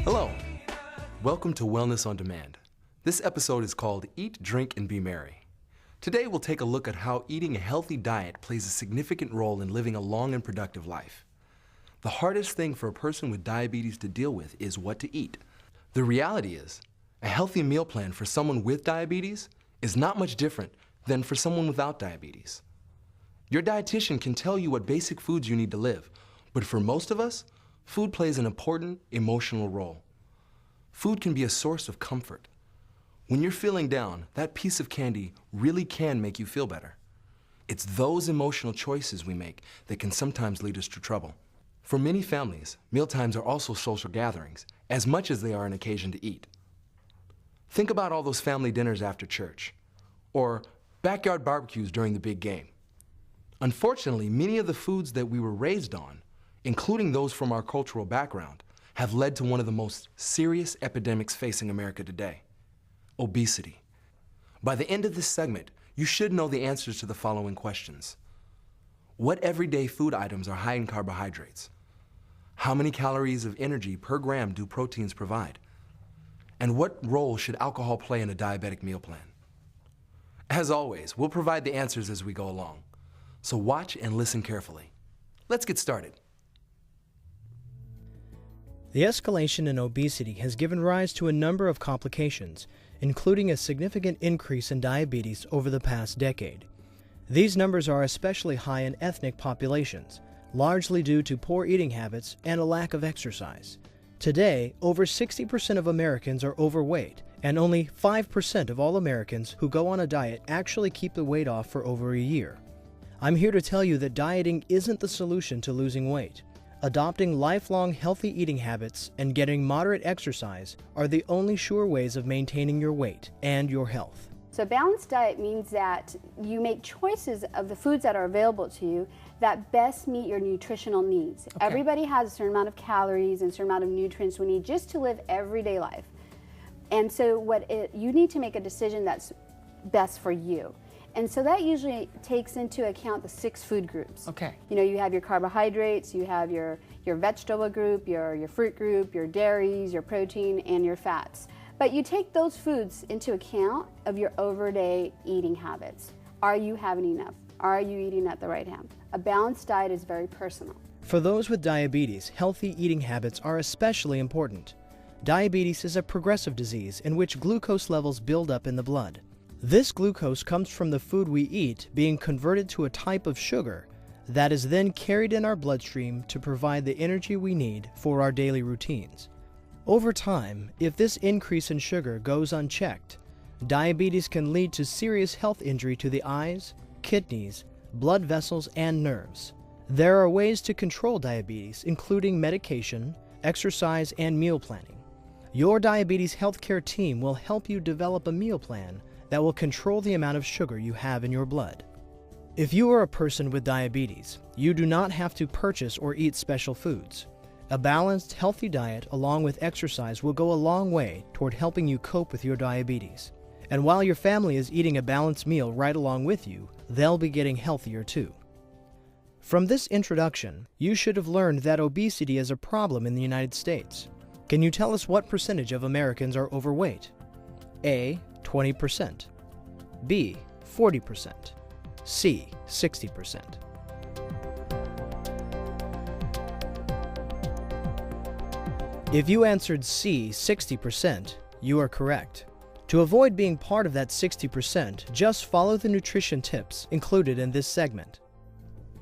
Hello. Welcome to Wellness on Demand. This episode is called Eat, Drink, and Be Merry. Today we'll take a look at how eating a healthy diet plays a significant role in living a long and productive life. The hardest thing for a person with diabetes to deal with is what to eat. The reality is, a healthy meal plan for someone with diabetes is not much different than for someone without diabetes. Your dietitian can tell you what basic foods you need to live, but for most of us, food plays an important emotional role. Food can be a source of comfort. When you're feeling down, that piece of candy really can make you feel better. It's those emotional choices we make that can sometimes lead us to trouble. For many families, mealtimes are also social gatherings, as much as they are an occasion to eat. Think about all those family dinners after church, or backyard barbecues during the big game. Unfortunately, many of the foods that we were raised on, including those from our cultural background, have led to one of the most serious epidemics facing America today: obesity. By the end of this segment, you should know the answers to the following questions. What everyday food items are high in carbohydrates? How many calories of energy per gram do proteins provide? And what role should alcohol play in a diabetic meal plan? As always, we'll provide the answers as we go along. So watch and listen carefully. Let's get started. The escalation in obesity has given rise to a number of complications, including a significant increase in diabetes over the past decade. These numbers are especially high in ethnic populations, largely due to poor eating habits and a lack of exercise. Today, over 60% of Americans are overweight, and only 5% of all Americans who go on a diet actually keep the weight off for over a year. I'm here to tell you that dieting isn't the solution to losing weight. Adopting lifelong healthy eating habits and getting moderate exercise are the only sure ways of maintaining your weight and your health. So a balanced diet means that you make choices of the foods that are available to you that best meet your nutritional needs. Okay. Everybody has a certain amount of calories and a certain amount of nutrients we need just to live everyday life. And so you need to make a decision that's best for you. And so that usually takes into account the 6 food groups. Okay. You know, you have your carbohydrates, you have your vegetable group, your fruit group, your dairies, your protein, and your fats. But you take those foods into account of your everyday eating habits. Are you having enough? Are you eating at the right time? A balanced diet is very personal. For those with diabetes, healthy eating habits are especially important. Diabetes is a progressive disease in which glucose levels build up in the blood. This glucose comes from the food we eat being converted to a type of sugar that is then carried in our bloodstream to provide the energy we need for our daily routines. Over time, if this increase in sugar goes unchecked, diabetes can lead to serious health injury to the eyes, kidneys, blood vessels, and nerves. There are ways to control diabetes, including medication, exercise, and meal planning. Your diabetes healthcare team will help you develop a meal plan that will control the amount of sugar you have in your blood. If you are a person with diabetes, you do not have to purchase or eat special foods. A balanced, healthy diet along with exercise will go a long way toward helping you cope with your diabetes. And while your family is eating a balanced meal right along with you, they'll be getting healthier too. From this introduction, you should have learned that obesity is a problem in the United States. Can you tell us what percentage of Americans are overweight? A, 20%. B, 40%. C, 60%. If you answered C, 60%, you are correct. To avoid being part of that 60%, just follow the nutrition tips included in this segment.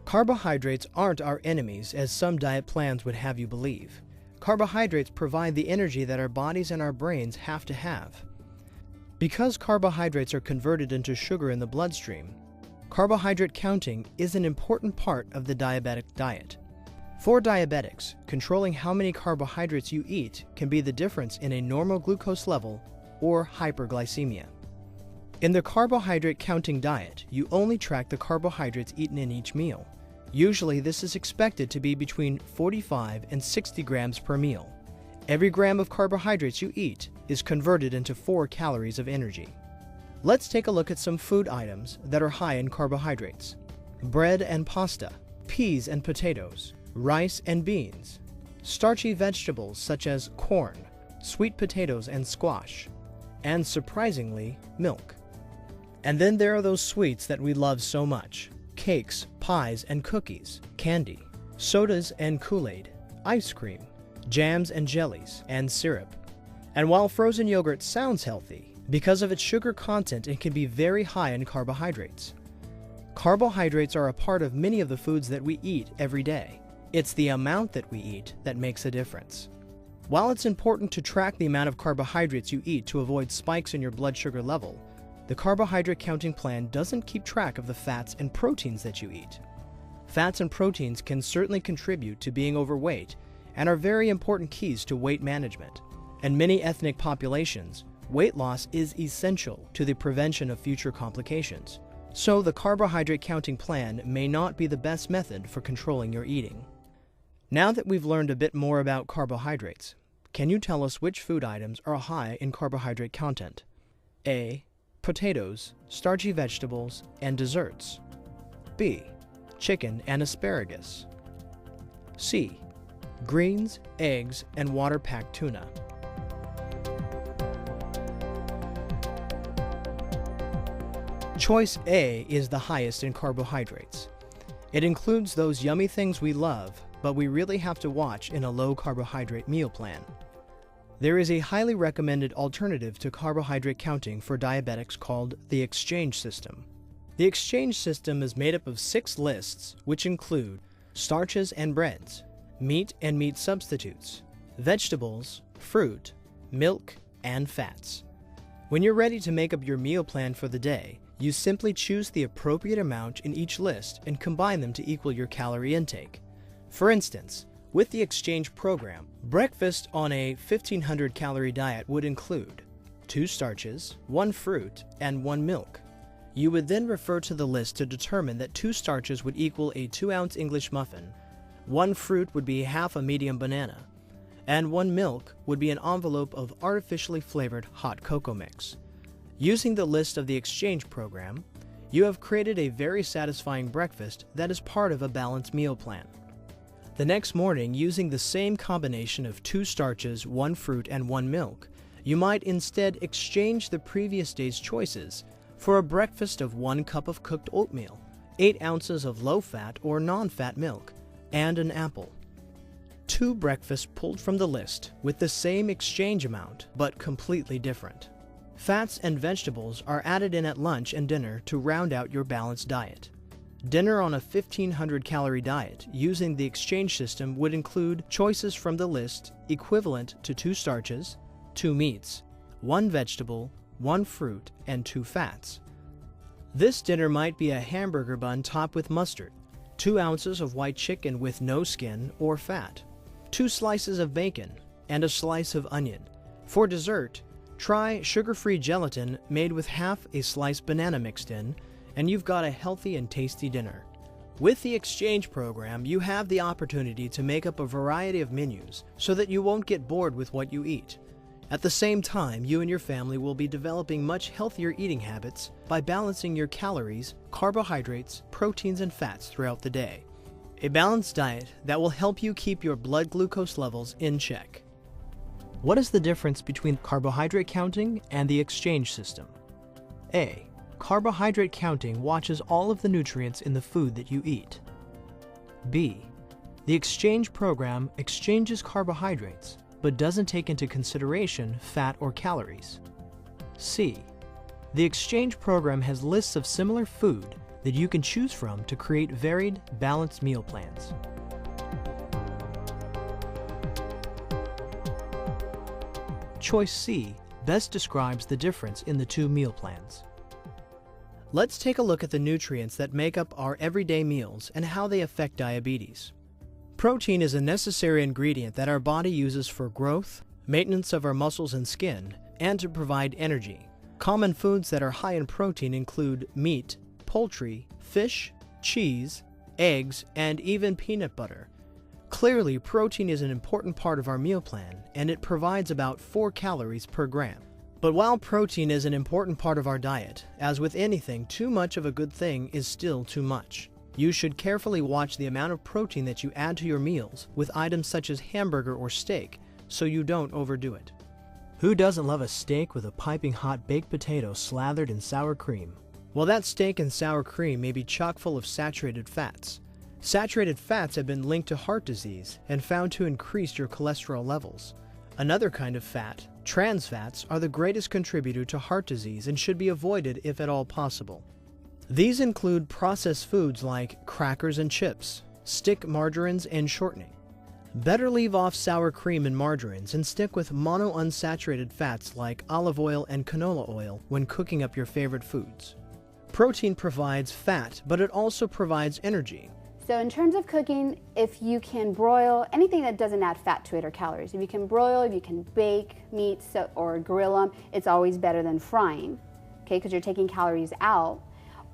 Carbohydrates aren't our enemies, as some diet plans would have you believe. Carbohydrates provide the energy that our bodies and our brains have to have. Because carbohydrates are converted into sugar in the bloodstream, carbohydrate counting is an important part of the diabetic diet. For diabetics, controlling how many carbohydrates you eat can be the difference in a normal glucose level or hyperglycemia. In the carbohydrate counting diet, you only track the carbohydrates eaten in each meal. Usually this is expected to be between 45 and 60 grams per meal. Every gram of carbohydrates you eat is converted into 4 calories of energy. Let's take a look at some food items that are high in carbohydrates. Bread and pasta, peas and potatoes, rice and beans, starchy vegetables such as corn, sweet potatoes and squash, and surprisingly, milk. And then there are those sweets that we love so much: cakes, pies and cookies, candy, sodas and Kool-Aid, ice cream, jams and jellies, and syrup. And while frozen yogurt sounds healthy, because of its sugar content, it can be very high in carbohydrates. Carbohydrates are a part of many of the foods that we eat every day. It's the amount that we eat that makes a difference. While it's important to track the amount of carbohydrates you eat to avoid spikes in your blood sugar level, the carbohydrate counting plan doesn't keep track of the fats and proteins that you eat. Fats and proteins can certainly contribute to being overweight and are very important keys to weight management. In many ethnic populations, weight loss is essential to the prevention of future complications. So the carbohydrate counting plan may not be the best method for controlling your eating. Now that we've learned a bit more about carbohydrates, can you tell us which food items are high in carbohydrate content? A. Potatoes, starchy vegetables, and desserts. B. Chicken and asparagus. C. Greens, eggs, and water-packed tuna. Choice A is the highest in carbohydrates. It includes those yummy things we love, but we really have to watch in a low-carbohydrate meal plan. There is a highly recommended alternative to carbohydrate counting for diabetics called the Exchange System. The Exchange System is made up of 6 lists, which include starches and breads, meat and meat substitutes, vegetables, fruit, milk, and fats. When you're ready to make up your meal plan for the day, you simply choose the appropriate amount in each list and combine them to equal your calorie intake. For instance, with the Exchange program, breakfast on a 1,500 calorie diet would include 2 starches, 1 fruit, and 1 milk. You would then refer to the list to determine that 2 starches would equal a 2-ounce English muffin, 1 fruit would be half a medium banana, and 1 milk would be an envelope of artificially flavored hot cocoa mix. Using the list of the Exchange program, you have created a very satisfying breakfast that is part of a balanced meal plan. The next morning, using the same combination of 2 starches, 1 fruit, and 1 milk, you might instead exchange the previous day's choices for a breakfast of 1 cup of cooked oatmeal, 8 ounces of low-fat or non-fat milk, and an apple. 2 breakfasts pulled from the list with the same exchange amount, but completely different. Fats and vegetables are added in at lunch and dinner to round out your balanced diet. Dinner on a 1,500 calorie diet using the Exchange System would include choices from the list equivalent to 2 starches, 2 meats, 1 vegetable, 1 fruit, and 2 fats. This dinner might be a hamburger bun topped with mustard, 2 ounces of white chicken with no skin or fat, 2 slices of bacon, and a slice of onion. For dessert, try sugar-free gelatin made with half a sliced banana mixed in, and you've got a healthy and tasty dinner. With the Exchange program, you have the opportunity to make up a variety of menus so that you won't get bored with what you eat. At the same time, you and your family will be developing much healthier eating habits by balancing your calories, carbohydrates, proteins, and fats throughout the day. A balanced diet that will help you keep your blood glucose levels in check. What is the difference between carbohydrate counting and the Exchange System? A. Carbohydrate counting watches all of the nutrients in the food that you eat. B. The Exchange program exchanges carbohydrates, but doesn't take into consideration fat or calories. C. The Exchange program has lists of similar food that you can choose from to create varied, balanced meal plans. Choice C best describes the difference in the 2 meal plans. Let's take a look at the nutrients that make up our everyday meals and how they affect diabetes. Protein is a necessary ingredient that our body uses for growth, maintenance of our muscles and skin, and to provide energy. Common foods that are high in protein include meat, poultry, fish, cheese, eggs, and even peanut butter. Clearly, protein is an important part of our meal plan, and it provides about 4 calories per gram. But while protein is an important part of our diet, as with anything, too much of a good thing is still too much. You should carefully watch the amount of protein that you add to your meals with items such as hamburger or steak, so you don't overdo it. Who doesn't love a steak with a piping hot baked potato slathered in sour cream? Well, that steak and sour cream may be chock full of saturated fats. Saturated fats have been linked to heart disease and found to increase your cholesterol levels. Another kind of fat, trans fats, are the greatest contributor to heart disease and should be avoided if at all possible. These include processed foods like crackers and chips, stick margarines, and shortening. Better leave off sour cream and margarines and stick with monounsaturated fats like olive oil and canola oil when cooking up your favorite foods. Protein provides fat, but it also provides energy. So in terms of cooking, if you can broil anything that doesn't add fat to it or calories, if you can broil, if you can bake meats or grill them, it's always better than frying, okay, because you're taking calories out.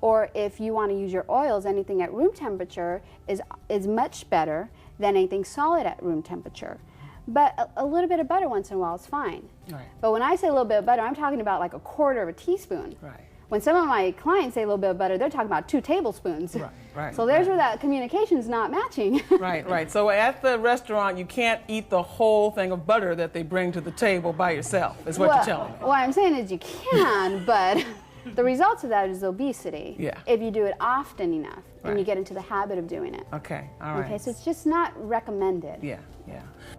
Or if you want to use your oils, anything at room temperature is much better than anything solid at room temperature. But a little bit of butter once in a while is fine. Right. But when I say a little bit of butter, I'm talking about like a quarter of a teaspoon. Right. When some of my clients say a little bit of butter, they're talking about 2 tablespoons. Right. So there's where that communication's not matching. Right. So at the restaurant, you can't eat the whole thing of butter that they bring to the table by yourself, is what you're telling me. What I'm saying is you can, but the results of that is obesity. Yeah. If you do it often enough and you Right. get into the habit of doing it. Okay, all right. Okay, so it's just not recommended. Yeah.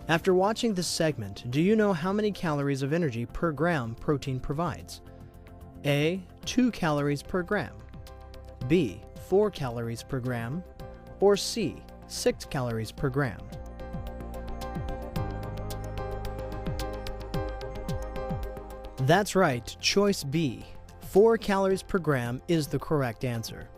After watching this segment, do you know how many calories of energy per gram protein provides? A. 2 calories per gram. B. 4 calories per gram. Or C. 6 calories per gram. That's right, choice B. 4 calories per gram is the correct answer.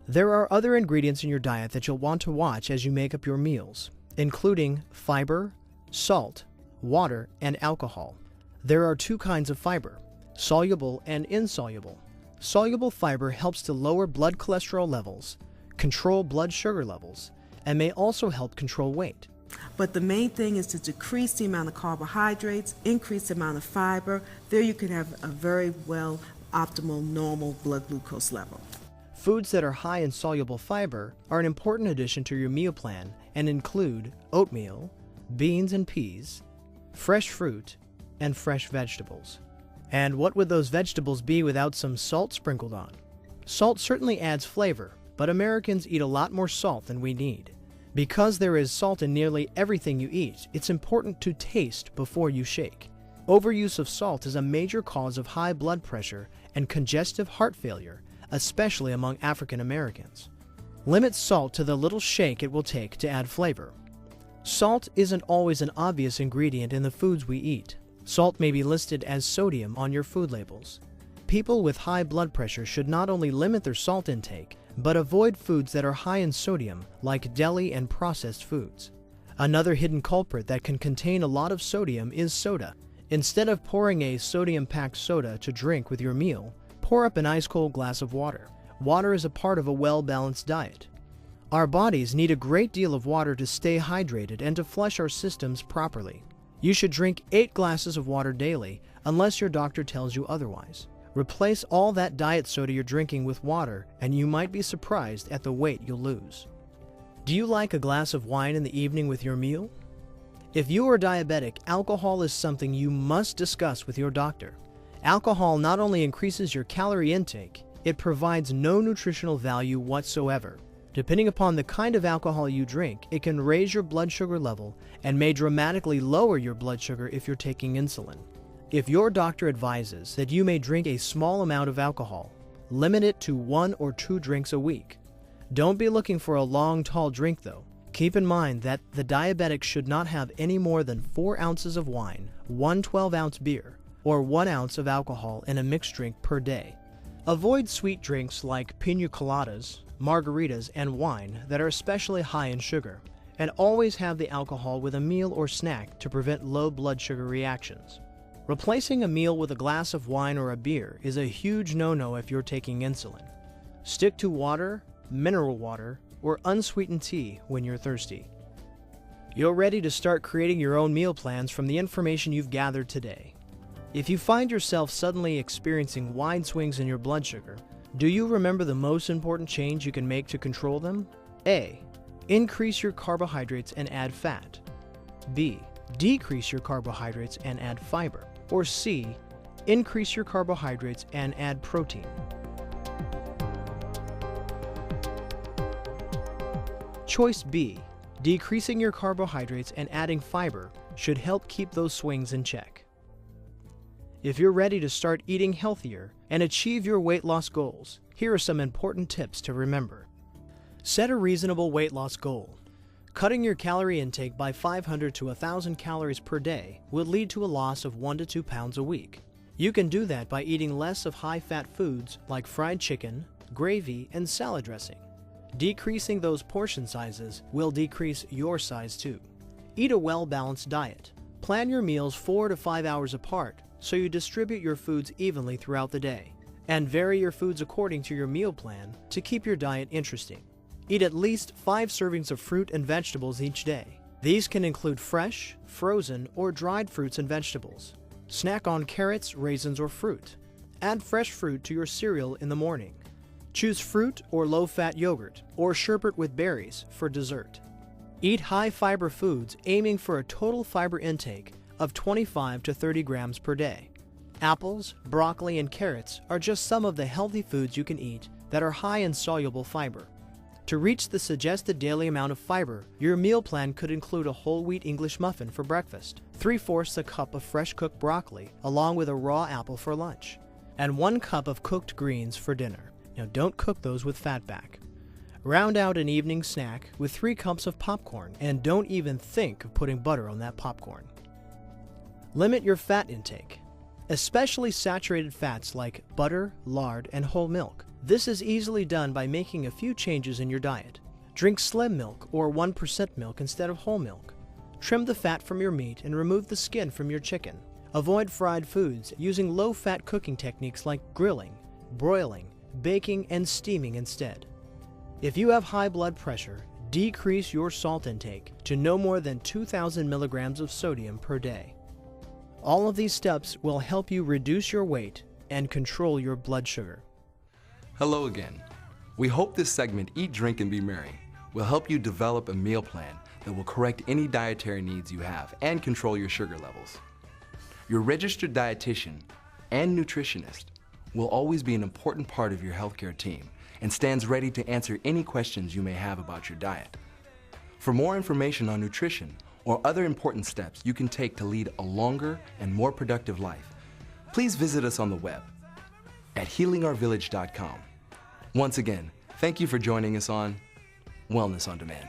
There are other ingredients in your diet that you'll want to watch as you make up your meals, including fiber, salt, water, and alcohol. There are 2 kinds of fiber, soluble and insoluble. Soluble fiber helps to lower blood cholesterol levels, control blood sugar levels, and may also help control weight. But the main thing is to decrease the amount of carbohydrates, increase the amount of fiber. There you can have a very well optimal normal blood glucose level. Foods that are high in soluble fiber are an important addition to your meal plan and include oatmeal, beans and peas, fresh fruit, and fresh vegetables. And what would those vegetables be without some salt sprinkled on? Salt certainly adds flavor, but Americans eat a lot more salt than we need. Because there is salt in nearly everything you eat, it's important to taste before you shake. Overuse of salt is a major cause of high blood pressure and congestive heart failure, especially among African Americans. Limit salt to the little shake it will take to add flavor. Salt isn't always an obvious ingredient in the foods we eat. Salt may be listed as sodium on your food labels. People with high blood pressure should not only limit their salt intake, but avoid foods that are high in sodium, like deli and processed foods. Another hidden culprit that can contain a lot of sodium is soda. Instead of pouring a sodium-packed soda to drink with your meal, pour up an ice-cold glass of water. Water is a part of a well-balanced diet. Our bodies need a great deal of water to stay hydrated and to flush our systems properly. You should drink 8 glasses of water daily, unless your doctor tells you otherwise. Replace all that diet soda you're drinking with water, and you might be surprised at the weight you'll lose. Do you like a glass of wine in the evening with your meal? If you are diabetic, alcohol is something you must discuss with your doctor. Alcohol not only increases your calorie intake, it provides no nutritional value whatsoever. Depending upon the kind of alcohol you drink, it can raise your blood sugar level and may dramatically lower your blood sugar if you're taking insulin. If your doctor advises that you may drink a small amount of alcohol, limit it to 1 or 2 drinks a week. Don't be looking for a long, tall drink though. Keep in mind that the diabetic should not have any more than 4 ounces of wine, 1 12-ounce beer, or 1 ounce of alcohol in a mixed drink per day. Avoid sweet drinks like piña coladas, margaritas, and wine that are especially high in sugar, and always have the alcohol with a meal or snack to prevent low blood sugar reactions. Replacing a meal with a glass of wine or a beer is a huge no-no if you're taking insulin. Stick to water, mineral water, or unsweetened tea when you're thirsty. You're ready to start creating your own meal plans from the information you've gathered today. If you find yourself suddenly experiencing wide swings in your blood sugar, do you remember the most important change you can make to control them? A. Increase your carbohydrates and add fat. B. Decrease your carbohydrates and add fiber. Or C, increase your carbohydrates and add protein. Choice B, decreasing your carbohydrates and adding fiber should help keep those swings in check. If you're ready to start eating healthier and achieve your weight loss goals, here are some important tips to remember. Set a reasonable weight loss goal. Cutting your calorie intake by 500 to 1,000 calories per day will lead to a loss of 1 to 2 pounds a week. You can do that by eating less of high-fat foods like fried chicken, gravy, and salad dressing. Decreasing those portion sizes will decrease your size too. Eat a well-balanced diet. Plan your meals 4 to 5 hours apart so you distribute your foods evenly throughout the day. And vary your foods according to your meal plan to keep your diet interesting. Eat at least 5 servings of fruit and vegetables each day. These can include fresh, frozen, or dried fruits and vegetables. Snack on carrots, raisins, or fruit. Add fresh fruit to your cereal in the morning. Choose fruit or low-fat yogurt or sherbet with berries for dessert. Eat high-fiber foods aiming for a total fiber intake of 25 to 30 grams per day. Apples, broccoli, and carrots are just some of the healthy foods you can eat that are high in soluble fiber. To reach the suggested daily amount of fiber, your meal plan could include a whole wheat English muffin for breakfast, 3/4 a cup of fresh cooked broccoli along with a raw apple for lunch, and 1 cup of cooked greens for dinner. Now don't cook those with fat back. Round out an evening snack with 3 cups of popcorn and don't even think of putting butter on that popcorn. Limit your fat intake, especially saturated fats like butter, lard, and whole milk. This is easily done by making a few changes in your diet. Drink slim milk or 1% milk instead of whole milk. Trim the fat from your meat and remove the skin from your chicken. Avoid fried foods using low-fat cooking techniques like grilling, broiling, baking, and steaming instead. If you have high blood pressure, decrease your salt intake to no more than 2,000 milligrams of sodium per day. All of these steps will help you reduce your weight and control your blood sugar. Hello again. We hope this segment, Eat, Drink, and Be Merry, will help you develop a meal plan that will correct any dietary needs you have and control your sugar levels. Your registered dietitian and nutritionist will always be an important part of your healthcare team and stands ready to answer any questions you may have about your diet. For more information on nutrition or other important steps you can take to lead a longer and more productive life, please visit us on the web at healingourvillage.com. Once again, thank you for joining us on Wellness on Demand.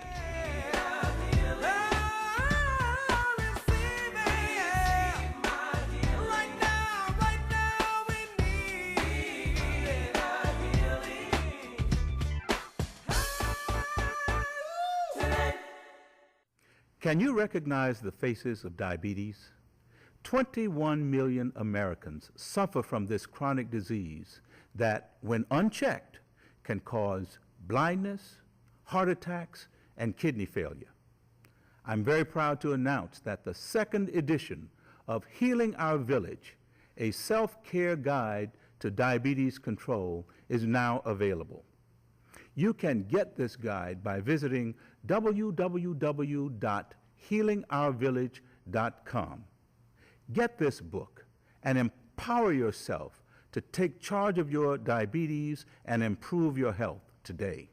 Can you recognize the faces of diabetes? 21 million Americans suffer from this chronic disease that, when unchecked, can cause blindness, heart attacks, and kidney failure. I'm very proud to announce that the 2nd edition of Healing Our Village, a self-care guide to diabetes control, is now available. You can get this guide by visiting www.healingourvillage.com. Get this book and empower yourself to take charge of your diabetes and improve your health today.